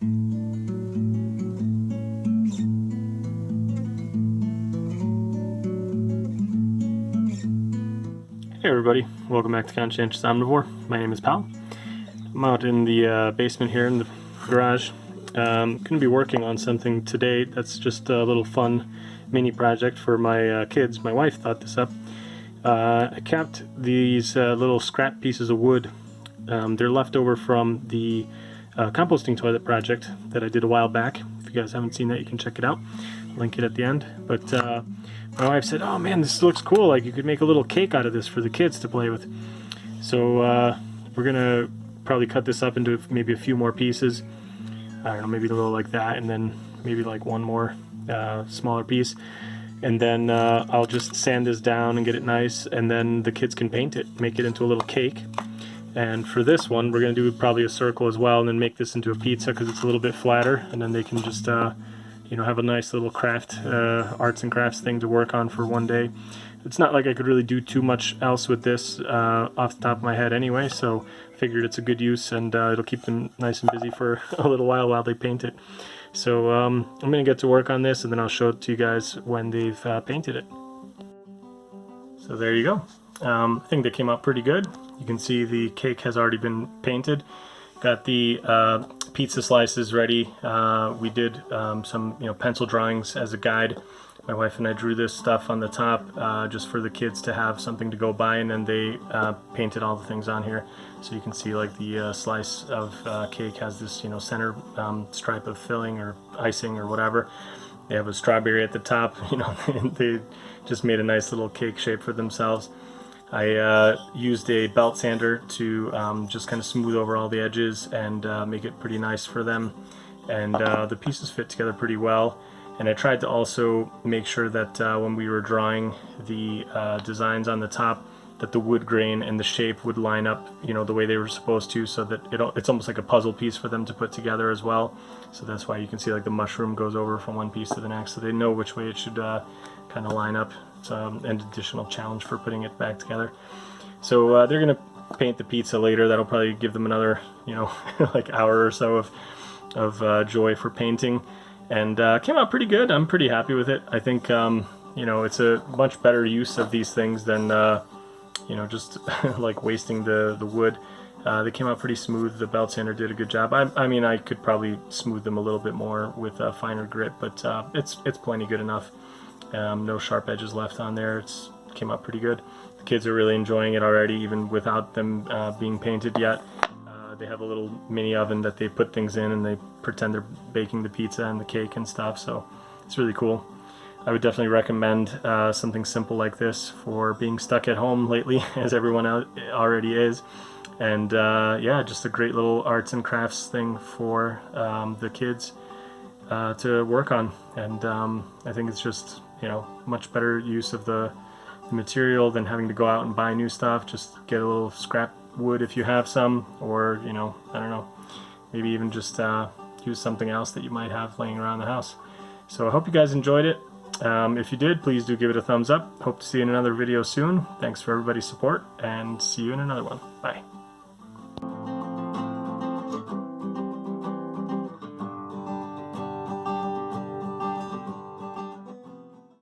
Hey everybody, welcome back to Conscientious Omnivore. My name is Pal. I'm out in the basement here in the garage. I'm going to be working on something today that's just a little fun mini project for my kids. My wife thought this up. I kept these little scrap pieces of wood. They're left over from the composting toilet project that I did a while back. If you guys haven't seen that, you can check it out. Link it at the end. But my wife said, "Oh man, this looks cool, like you could make a little cake out of this for the kids to play with." So we're gonna probably cut this up into maybe a few more pieces. I don't know, maybe a little like that, and then maybe like one more smaller piece, and then I'll just sand this down and get it nice, and then the kids can paint it, make it into a little cake. And for this one, we're gonna do probably a circle as well, and then make this into a pizza because it's a little bit flatter, and then they can just you know, have a nice little craft, arts and crafts thing to work on for one day. It's not like I could really do too much else with this off the top of my head anyway, so I figured it's a good use, and it'll keep them nice and busy for a little while they paint it. So I'm going to get to work on this, and then I'll show it to you guys when they've painted it. So there you go. I think they came out pretty good. You can see the cake has already been painted. Got the pizza slices ready. We did some pencil drawings as a guide. My wife and I drew this stuff on the top just for the kids to have something to go by, and then they painted all the things on here. So you can see like the slice of cake has this center stripe of filling or icing or whatever. They have a strawberry at the top. They just made a nice little cake shape for themselves. I used a belt sander to just kind of smooth over all the edges and make it pretty nice for them, and the pieces fit together pretty well. And I tried to also make sure that when we were drawing the designs on the top, that the wood grain and the shape would line up the way they were supposed to, so that it's almost like a puzzle piece for them to put together as well. So that's why you can see like the mushroom goes over from one piece to the next, so they know which way it should kind of line up. It's an additional challenge for putting it back together. So they're gonna paint the pizza later. That'll probably give them another like hour or so of joy for painting, and came out pretty good. I'm pretty happy with it. I think it's a much better use of these things than just like wasting the wood. They came out pretty smooth. The belt sander did a good job. I mean, I could probably smooth them a little bit more with a finer grit, but it's plenty good enough. No sharp edges left on there. It came out pretty good. The kids are really enjoying it already, even without them being painted yet. They have a little mini oven that they put things in, and they pretend they're baking the pizza and the cake and stuff, so it's really cool. I would definitely recommend something simple like this for being stuck at home lately, as everyone already is. And yeah, just a great little arts and crafts thing for the kids to work on. And I think it's just much better use of the material than having to go out and buy new stuff. Just get a little scrap wood if you have some, or I don't know, maybe even just use something else that you might have laying around the house. So I hope you guys enjoyed it. If you did, please do give it a thumbs up. Hope to see you in another video soon. Thanks for everybody's support, and see you in another one. Bye.